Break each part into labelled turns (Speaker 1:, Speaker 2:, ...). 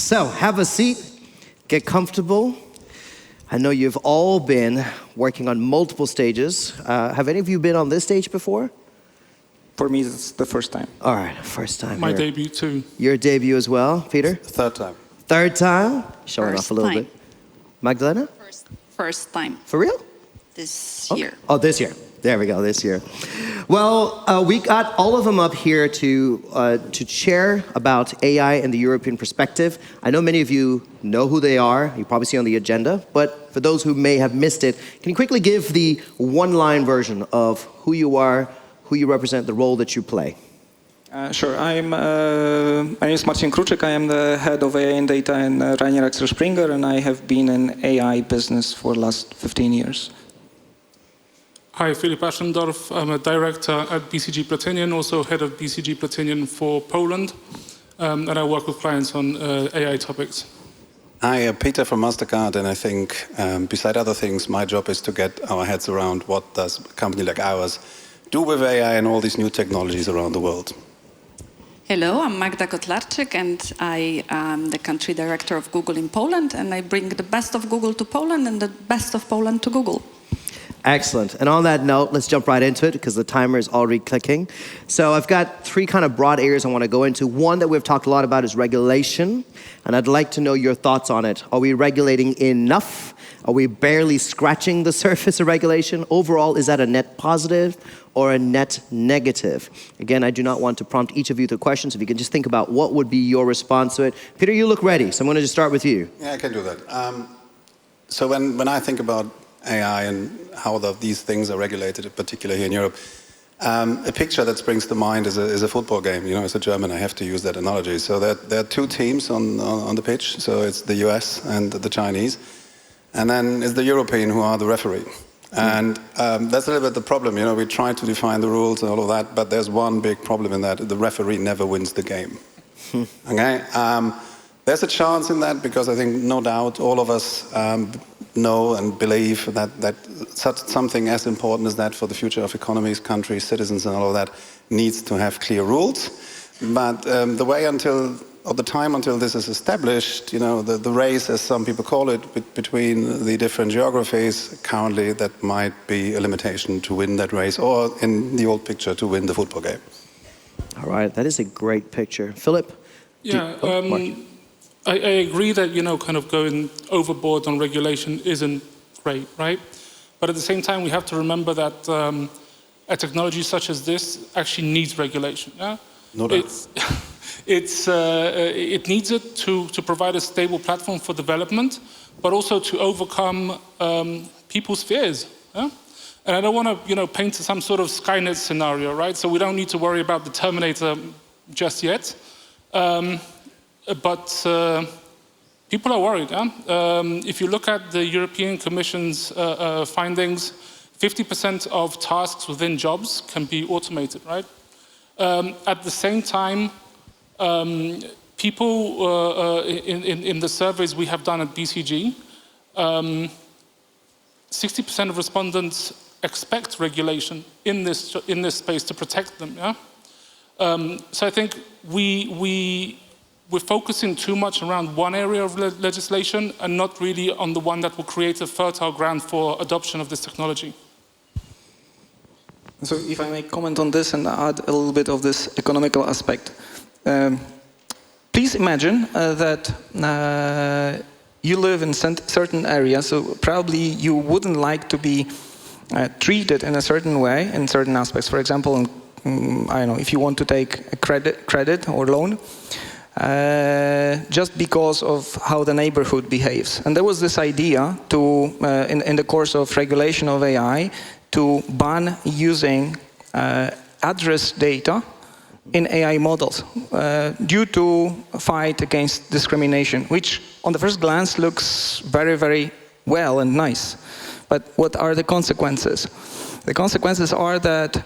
Speaker 1: So have a seat, get comfortable. I know you've all been working on multiple stages. Have any of you been on this stage before?
Speaker 2: For me, it's the first time.
Speaker 1: All right, first time.
Speaker 3: My
Speaker 1: here.
Speaker 3: debut too.
Speaker 1: Your debut as well, Peter?
Speaker 4: Third time.
Speaker 1: Third time? Showing
Speaker 5: First
Speaker 1: off a little
Speaker 5: time.
Speaker 1: bit. Magdalena?
Speaker 5: First time
Speaker 1: For real?
Speaker 5: this
Speaker 1: Okay.
Speaker 5: year.
Speaker 1: Oh, this year. There we go, this year. Well, we got all of them up here to share about AI and the European perspective. I know many of you know who they are. You probably see on the agenda. But for those who may have missed it, can you quickly give the one-line version of who you are, who you represent, the role that you play?
Speaker 2: Sure. My name is Marcin Kruczyk. I am the head of AI and data in Ringier, Axel Springer, and I have been in AI business for the last 15 years.
Speaker 3: Hi, Filip Aszendorf. I'm a director at BCG Platinion, also head of BCG Platinion for Poland, and I work with clients on AI topics.
Speaker 4: Hi, Peter from Mastercard, and I think, beside other things, my job is to get our heads around what does a company like ours do with AI and all these new technologies around the world.
Speaker 5: Hello, I'm Magda Kotlarczyk, and I am the country director of Google in Poland, and I bring the best of Google to Poland and the best of Poland to Google.
Speaker 1: Excellent. And on that note, let's jump right into it because the timer is already clicking. So I've got three kind of broad areas I want to go into. One that we've talked a lot about is regulation, and I'd like to know your thoughts on it. Are we regulating enough? Are we barely scratching the surface of regulation? Overall, is that a net positive or a net negative? Again, I do not want to prompt each of you to questions. If you can just think about what would be your response to it. Peter, you look ready, so I'm going to just start with you.
Speaker 4: Yeah, I can do that. So when I think about AI and how these things are regulated, particularly here in Europe, a picture that springs to mind is a football game. You know, as a German, I have to use that analogy. So there are two teams on the pitch. So it's the US and the Chinese. And then it's the European who are the referee. And that's a little bit the problem. You know, we try to define the rules and all of that, but there's one big problem in that. The referee never wins the game. Okay? There's a chance in that because I think, no doubt, all of us know and believe that such something as important as that for the future of economies, countries, citizens and all of that needs to have clear rules. But the way or the time until this is established, you know, the race, as some people call it, between the different geographies, currently that might be a limitation to win that race, or in the old picture, to win the football game.
Speaker 1: All right, that is a great picture. Philip?
Speaker 3: Yeah, I agree that, you know, kind of going overboard on regulation isn't great, right? But at the same time, we have to remember that a technology such as this actually needs regulation. Yeah?
Speaker 4: No doubt.
Speaker 3: It needs it to provide a stable platform for development, but also to overcome people's fears. Yeah? And I don't want to, you know, paint some sort of Skynet scenario, right? So we don't need to worry about the Terminator just yet. But people are worried. Yeah? If you look at the European Commission's findings, 50% of tasks within jobs can be automated, right? At the same time, people in the surveys we have done at BCG, 60% of respondents expect regulation in this space to protect them. Yeah? So I think we're focusing too much around one area of legislation and not really on the one that will create a fertile ground for adoption of this technology.
Speaker 2: So if I may comment on this and add a little bit of this economical aspect. Please imagine that you live in certain areas, so probably you wouldn't like to be treated in a certain way in certain aspects. For example, I don't know, if you want to take a credit or loan, just because of how the neighborhood behaves. And there was this idea to, in the course of regulation of AI, to ban using address data in AI models due to fight against discrimination, which on the first glance looks very, very well and nice. But what are the consequences? The consequences are that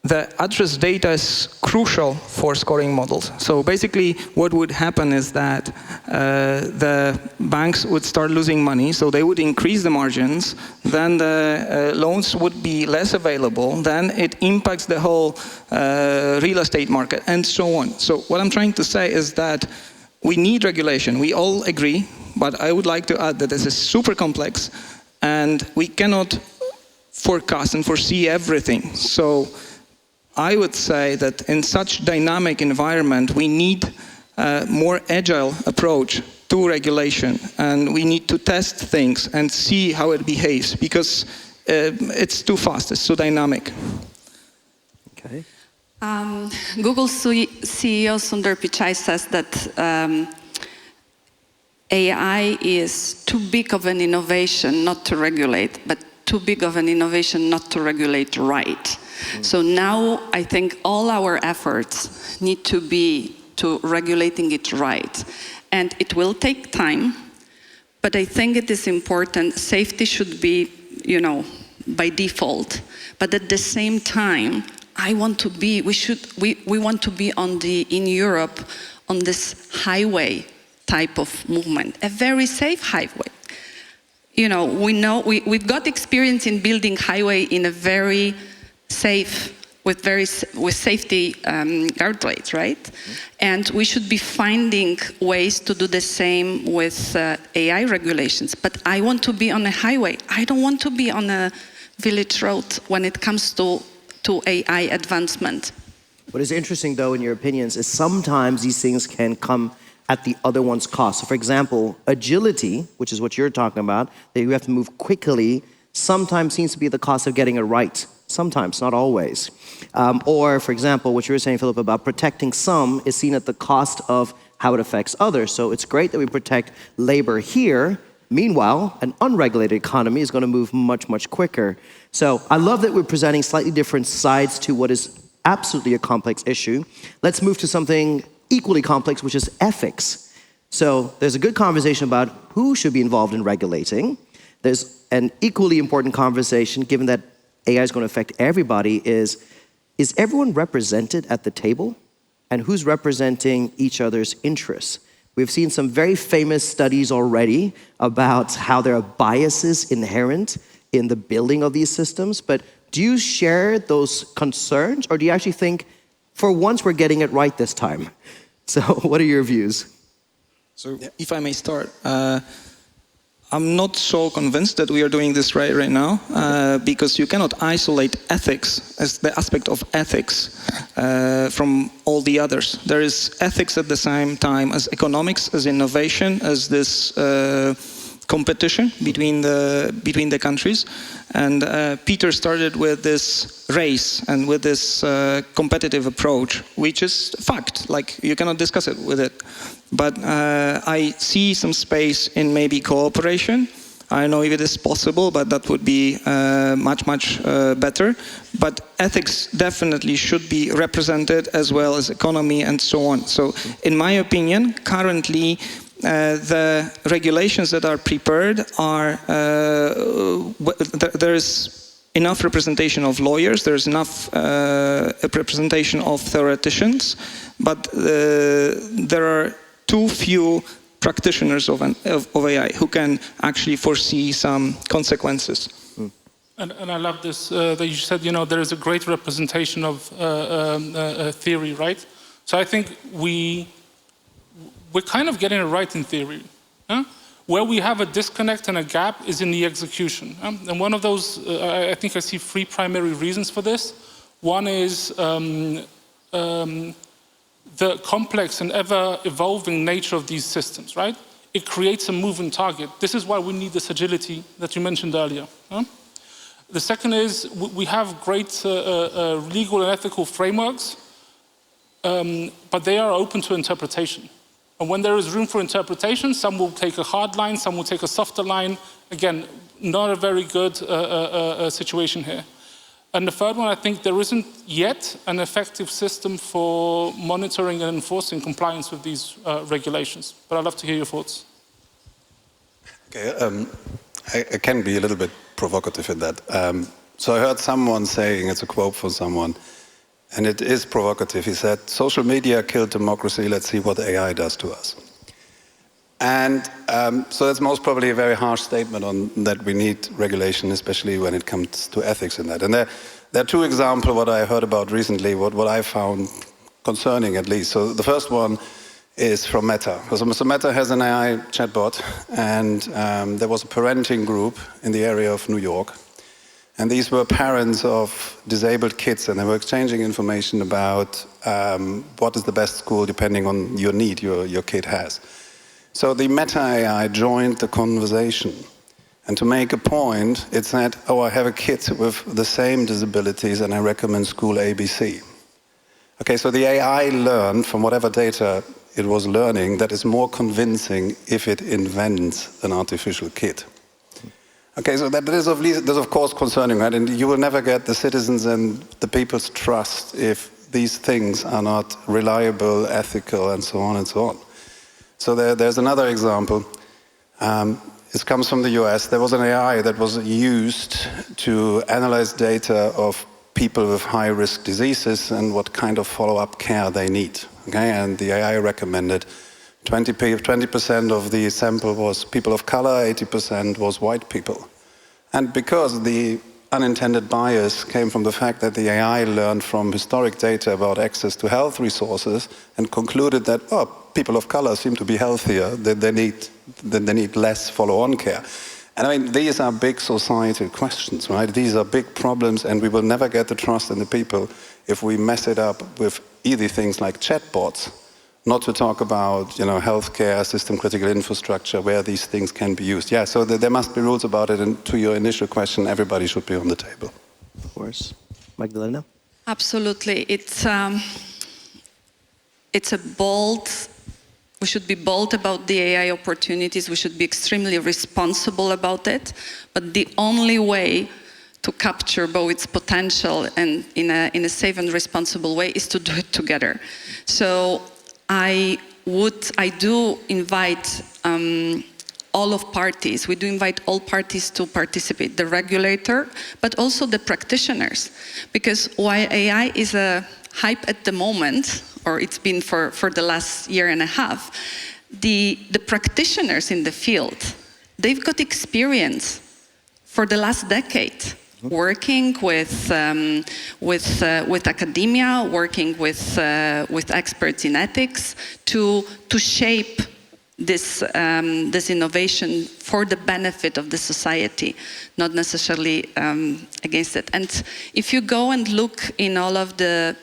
Speaker 2: the address data is crucial for scoring models. So basically what would happen is that the banks would start losing money, so they would increase the margins, then the loans would be less available, then it impacts the whole real estate market, and so on. So what I'm trying to say is that we need regulation. We all agree, but I would like to add that this is super complex, and we cannot forecast and foresee everything. So I would say that in such dynamic environment, we need a more agile approach to regulation, and we need to test things and see how it behaves, because it's too fast, it's too dynamic.
Speaker 1: Okay.
Speaker 5: Google CEO Sundar Pichai says that AI is too big of an innovation not to regulate, but too big of an innovation not to regulate right. So now I think all our efforts need to be to regulating it right. And it will take time, but I think it is important. Safety should be, by default. But at the same time, we want to be in Europe on this highway type of movement, a very safe highway. We've got experience in building highway in a very safe, with safety guardrails, right? And we should be finding ways to do the same with AI regulations. But I want to be on a highway. I don't want to be on a village road when it comes to AI advancement.
Speaker 1: What is interesting, though, in your opinions, is sometimes these things can come at the other one's cost. So, for example, agility, which is what you're talking about, that you have to move quickly, sometimes seems to be the cost of getting it right. Sometimes, not always. Or, for example, what you were saying, Filip, about protecting some is seen at the cost of how it affects others. So it's great that we protect labor here. Meanwhile, an unregulated economy is going to move much, much quicker. So I love that we're presenting slightly different sides to what is absolutely a complex issue. Let's move to something equally complex, which is ethics. So there's a good conversation about who should be involved in regulating. There's an equally important conversation, given that AI is going to affect everybody, is everyone represented at the table? And who's representing each other's interests? We've seen some very famous studies already about how there are biases inherent in the building of these systems, but do you share those concerns, or do you actually think, for once we're getting it right this time? So what are your views?
Speaker 2: So if I may start, I'm not so convinced that we are doing this right now, because you cannot isolate ethics as the aspect of ethics from all the others. There is ethics at the same time as economics, as innovation, as this competition between the countries. And Peter started with this race and with this competitive approach, which is fact. Like, you cannot discuss it with it. But I see some space in maybe cooperation. I don't know if it is possible, but that would be much better. But ethics definitely should be represented, as well as economy and so on. So in my opinion, currently, the regulations that are prepared are, there is enough representation of lawyers, there's enough representation of theoreticians, but there are too few practitioners of AI who can actually foresee some consequences.
Speaker 3: And I love this, that you said, there is a great representation of theory, right? So I think we're kind of getting it right in theory. Where we have a disconnect and a gap is in the execution. And one of those, I think I see 3 primary reasons for this. One is the complex and ever-evolving nature of these systems, right? It creates a moving target. This is why we need this agility that you mentioned earlier. The second is we have great legal and ethical frameworks, but they are open to interpretation. And when there is room for interpretation, some will take a hard line, some will take a softer line. Again, not a very good situation here. And the third one, I think there isn't yet an effective system for monitoring and enforcing compliance with these regulations. But I'd love to hear your thoughts.
Speaker 4: Okay, I can be a little bit provocative in that. So I heard someone saying, it's a quote from someone, and it is provocative. He said, social media killed democracy, let's see what AI does to us. And so that's most probably a very harsh statement on that we need regulation, especially when it comes to ethics in that. And there are 2 examples what I heard about recently, what I found concerning at least. So the first one is from Meta. So Meta has an AI chatbot, and there was a parenting group in the area of New York. And these were parents of disabled kids, and they were exchanging information about what is the best school depending on your need your kid has. So the Meta AI joined the conversation. And to make a point, it said, oh, I have a kid with the same disabilities and I recommend school ABC. Okay, so the AI learned from whatever data it was learning that is more convincing if it invents an artificial kid. Okay, so that is of course concerning, right? And you will never get the citizens and the people's trust if these things are not reliable, ethical, and so on and so on. So there's another example. It comes from the US. There was an AI that was used to analyze data of people with high-risk diseases and what kind of follow-up care they need. Okay, and the AI recommended 20% of the sample was people of color, 80% was white people. And because the unintended bias came from the fact that the AI learned from historic data about access to health resources and concluded that, oh, people of color seem to be healthier, that they need less follow-on care. And I mean, these are big societal questions, right? These are big problems, and we will never get the trust in the people if we mess it up with either things like chatbots, not to talk about, healthcare, system-critical infrastructure, where these things can be used. Yeah, so there must be rules about it, and to your initial question, everybody should be on the table.
Speaker 1: Of course. Magdalena?
Speaker 5: Absolutely. It's a bold... We should be bold about the AI opportunities. We should be extremely responsible about it. But the only way to capture both its potential and in a safe and responsible way is to do it together. So I do invite all of parties. We do invite all parties to participate, the regulator, but also the practitioners. Because while AI is a hype at the moment, or it's been for the last year and a half, the practitioners in the field, they've got experience for the last decade, working with academia, working with experts in ethics to shape this innovation for the benefit of the society, not necessarily against it. And if you go and look in all of the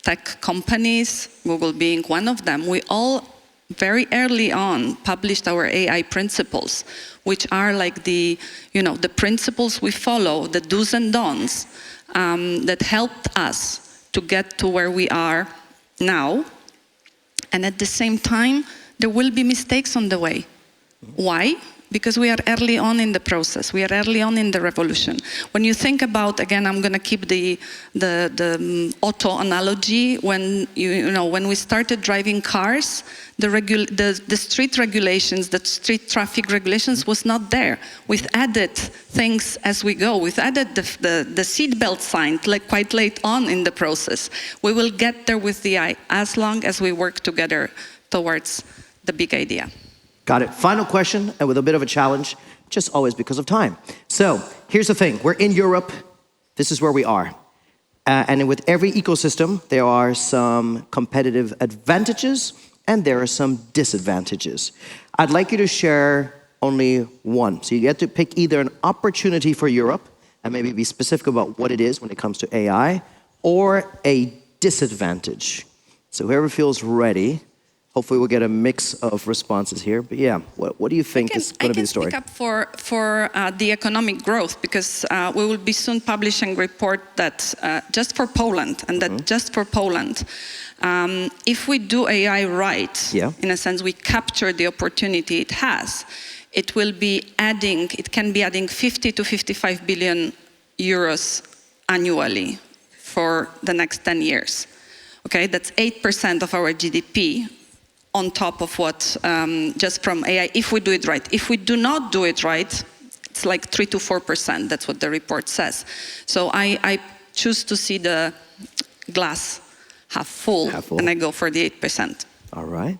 Speaker 5: tech companies, Google being one of them, we all very early on published our AI principles, which are like the principles we follow, the do's and don'ts, that helped us to get to where we are now. And at the same time, there will be mistakes on the way. Why? Because we are early on in the process. We are early on in the revolution. When you think about, again, I'm going to keep the auto analogy. When when we started driving cars, the street regulations, the street traffic regulations was not there. We've added things as we go. We've added the seatbelt sign quite late on in the process. We will get there with the AI as long as we work together towards the big idea.
Speaker 1: Got it. Final question, and with a bit of a challenge, just always because of time. So here's the thing. We're in Europe. This is where we are. And with every ecosystem, there are some competitive advantages and there are some disadvantages. I'd like you to share only one. So you get to pick either an opportunity for Europe, and maybe be specific about what it is when it comes to AI, or a disadvantage. So whoever feels ready. Hopefully we'll get a mix of responses here. But yeah, what do you think is going to be the story?
Speaker 5: I can speak up for the economic growth, because we will be soon publishing a report that just for Poland, and that just for Poland, if we do AI right, in a sense we capture the opportunity it has, it can be adding 50 to 55 billion euros annually for the next 10 years. Okay, that's 8% of our GDP. On top of what, just from AI, if we do it right. If we do not do it right, it's like 3 to 4%. That's what the report says. So I choose to see the glass half full, and I go for the 8%.
Speaker 1: All right.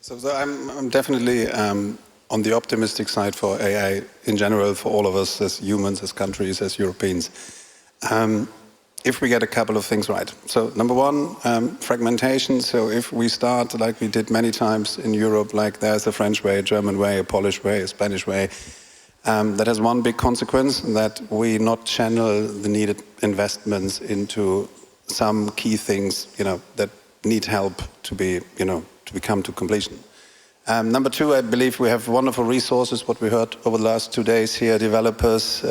Speaker 4: So I'm definitely on the optimistic side for AI in general, for all of us as humans, as countries, as Europeans. if we get a couple of things right. So number one, fragmentation. So if we start like we did many times in Europe, like there's a French way, a German way, a Polish way, a Spanish way, that has one big consequence, that we not channel the needed investments into some key things, that need help to be, to become to completion. Number two, I believe we have wonderful resources, what we heard over the last 2 days here, developers,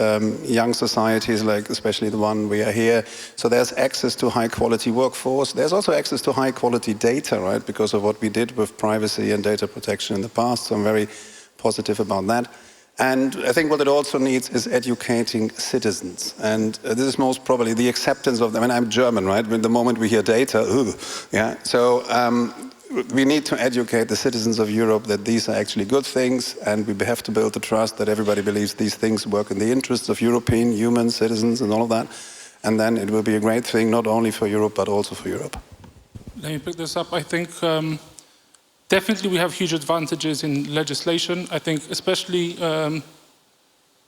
Speaker 4: young societies, like especially the one we are here. So there's access to high quality workforce. There's also access to high quality data, right? Because of what we did with privacy and data protection in the past. So I'm very positive about that. And I think what it also needs is educating citizens. And this is most probably the acceptance of them. I mean, I'm German, right? When the moment we hear data, yeah. So we need to educate the citizens of Europe that these are actually good things, and we have to build the trust that everybody believes these things work in the interests of European human citizens and all of that. And then it will be a great thing, not only for Europe, but also for Europe.
Speaker 3: Let me pick this up. I think definitely we have huge advantages in legislation. I think especially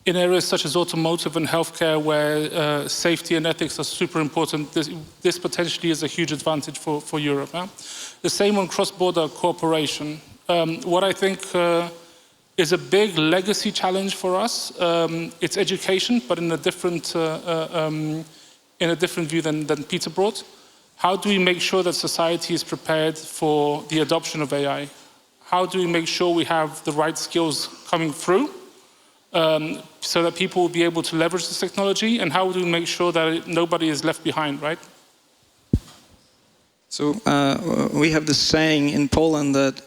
Speaker 3: in areas such as automotive and healthcare, where safety and ethics are super important, this potentially is a huge advantage for Europe. The same on cross-border cooperation. What I think is a big legacy challenge for us, it's education, but in a different view than Peter brought. How do we make sure that society is prepared for the adoption of AI? How do we make sure we have the right skills coming through so that people will be able to leverage this technology? And how do we make sure that nobody is left behind, right?
Speaker 2: So we have this saying in Poland that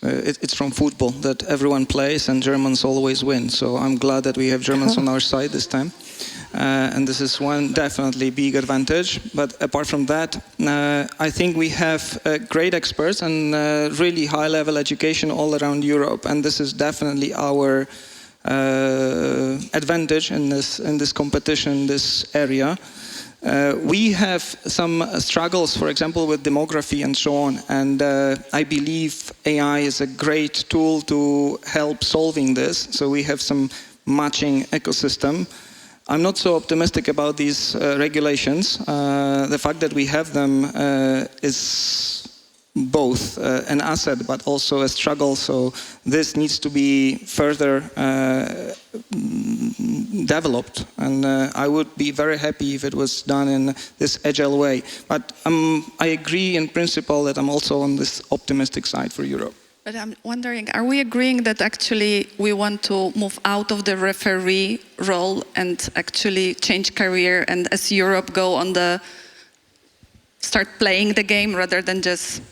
Speaker 2: it's from football, that everyone plays and Germans always win. So I'm glad that we have Germans on our side this time. And this is one definitely big advantage. But apart from that, I think we have great experts and really high-level education all around Europe. And this is definitely our advantage in this competition, this area. We have some struggles, for example, with demography and so on, and I believe AI is a great tool to help solving this. So we have some matching ecosystem. I'm not so optimistic about these regulations. The fact that we have them is both an asset but also a struggle, so this needs to be further developed, and I would be very happy if it was done in this agile way. But I agree in principle that I'm also on this optimistic side for Europe.
Speaker 5: But I'm wondering, are we agreeing that actually we want to move out of the referee role and actually change career, and as Europe go on start playing the game rather than just...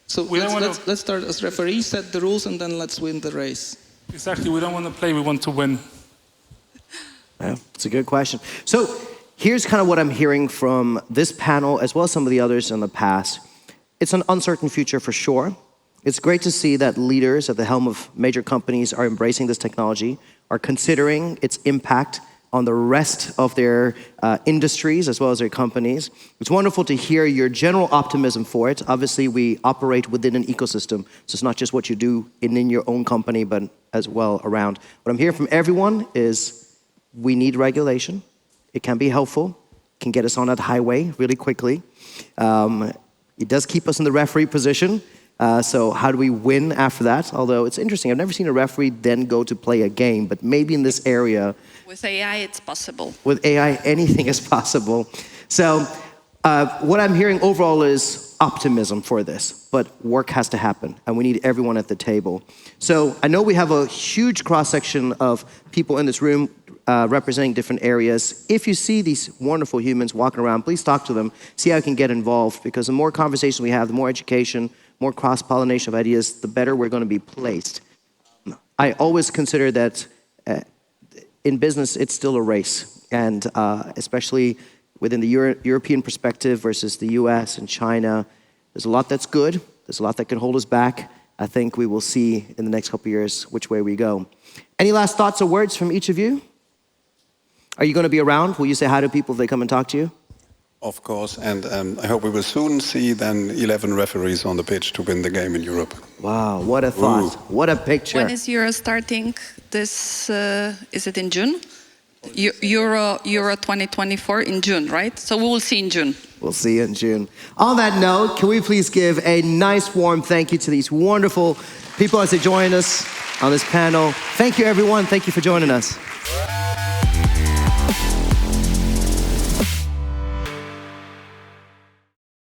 Speaker 2: So let's start as referees, set the rules, and then let's win the race.
Speaker 3: Exactly, we don't want to play, we want to win.
Speaker 1: Yeah, it's a good question. So here's kind of what I'm hearing from this panel, as well as some of the others in the past. It's an uncertain future for sure. It's great to see that leaders at the helm of major companies are embracing this technology, are considering its impact on the rest of their industries as well as their companies. It's wonderful to hear your general optimism for it. Obviously, we operate within an ecosystem, so it's not just what you do in your own company, but as well around. What I'm hearing from everyone is we need regulation. It can be helpful, can get us on that highway really quickly. It does keep us in the referee position. So how do we win after that? Although it's interesting, I've never seen a referee then go to play a game, but maybe in this area...
Speaker 5: With AI, it's possible.
Speaker 1: With AI, anything is possible. So what I'm hearing overall is optimism for this, but work has to happen, and we need everyone at the table. So I know we have a huge cross-section of people in this room representing different areas. If you see these wonderful humans walking around, please talk to them, see how you can get involved, because the more conversation we have, the more education, more cross-pollination of ideas, the better we're going to be placed. I always consider that in business, it's still a race, and especially within the European perspective versus the US and China, there's a lot that's good, there's a lot that can hold us back. I think we will see in the next couple of years which way we go. Any last thoughts or words from each of you? Are you going to be around? Will you say hi to people if they come and talk to you?
Speaker 4: Of course, and I hope we will soon see then 11 referees on the pitch to win the game in Europe.
Speaker 1: Wow, what a thought. Ooh. What a picture.
Speaker 5: When is Euro starting? Is it in June? Euro 2024 in June, right? So we will see in June.
Speaker 1: We'll see you in June. On that note, can we please give a nice warm thank you to these wonderful people as they join us on this panel. Thank you, everyone. Thank you for joining us.